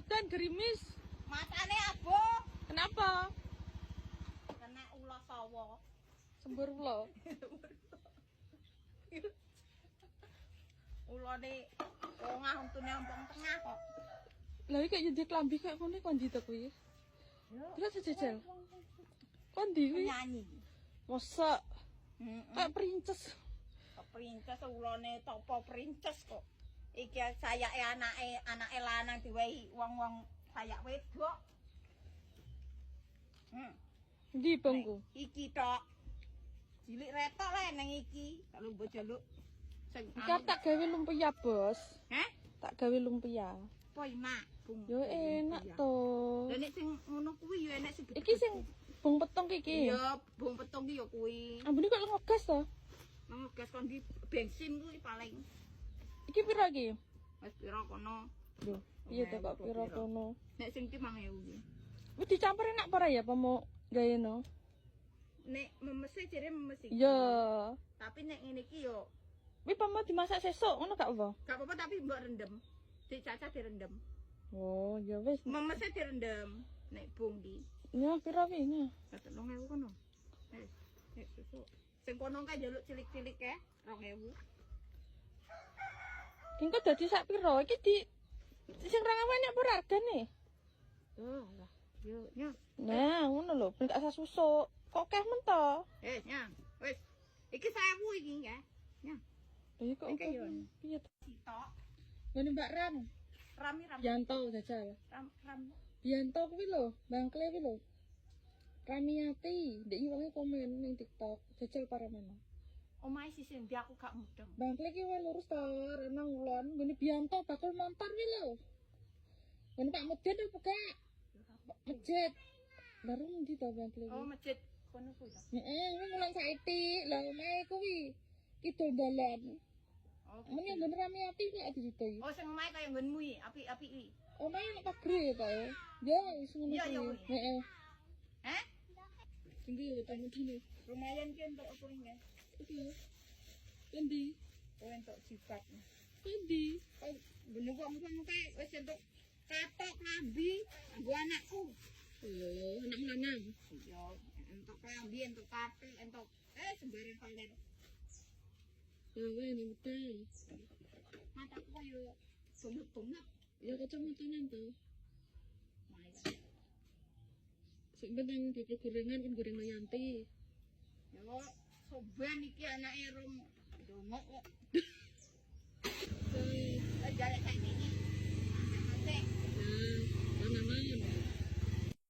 udan gerimis. Matane abo. Kenapa? Kena ulah sawo. Sembur ulo. Ulane ongah untune ompong tengah kok. Lah iki jadi klambi kayak ngono kondi to kuwi. Terus sejejel. Kondi kuwi. Nyanyi. Mosok Heeh. kayak princes. Princes ulane topo princes kok. Iki sayake anake lanang diwehi wong-wong sayak wedok. Ndi bangku? Iki tok. Cilik retok lah nang iki. Kalau mbok jaluk sing Iki tak gawe lumpia, Bos. Heh? Tak gawe lumpia. Poi mak, bung. Yo enak to. Lah nek sing ngono kuwi yo enak sing gede. Iki sing bung petong iki. Iya, bung petong ki yo kuwi. Ambune kok ngegas to? Nang gas kon di bensin kuwi paling. Iki piro iki? Wis pira kono. Lho, iya to kok piro kono. Nek sing ki 5.000 ki. Wis dicampur enak apa ora ya apa mau gawe no? Nek memese jere memese. Iya. Tapi nek ngene iki yo Wis apa mau dimasak sesuk ngono gak apa? gak apa-apa tapi mbok rendem. Dicacah direndem. Oh, ya wis. Memese direndem. Nek bung ki. Ya piro wi nya? 3.000 kono. Nek sesuk. Sing kono kae njaluk cilik-cilik kae 2.000. Ki kok dadi sak piro? Iki di sing 2.000 enak apa regane? Oh, lah. Yo, nya. Nah, ngono lho, ben gak usah susuk. Kok keh men to? Nya. Wis. Iki 1.000 iki ya. Nya. Iki kok Iki yo. piye to? Sitok. Ngene Mbak Ram. Rami. Yanto jajal. Ram. Yanto kuwi lho, Bangkle kuwi lho. Ramiati, ndek wonge komen ning TikTok, jajal para menang. Omahe sisi ndi aku gak mudeng. Bangkle ki wae lurus to, renang ulon, ngene Bianto bakul montor kuwi lho. Ngene Pak Mudin apa gak? Masjid. Baru ndi to Bangkle Oh, kuwi? masjid kono kuwi ta. Heeh, kuwi mulai saiki. Lah omahe kuwi kidul dalan. Oh. Men yang bener Ramiati nek diceritai. Oh, sing omahe kaya nggonmu iki, apik-apik iki. Omahe nek pagre to. Ya wis ngono Iya, iya, kuwi. kuwi. Heeh. Heh? Tinggi tamu dine. Lumayan ki untuk apa iki? Iki. Endi? Oh, untuk jipat. Endi? Oh, bener kok muka-muka wis untuk katok lambi nggo anakku. Oh, anak lanang. Iya, untuk lambi, untuk katok, untuk sembarang kalian. Ya wae nek betul. Mataku koyo bengep-bengep. Ya kacamataan to. Malah. Sing penting di gorengan kan goreng Yanti. Ya kok soban iki anake rom dongok kok. Jalek saiki. Ate.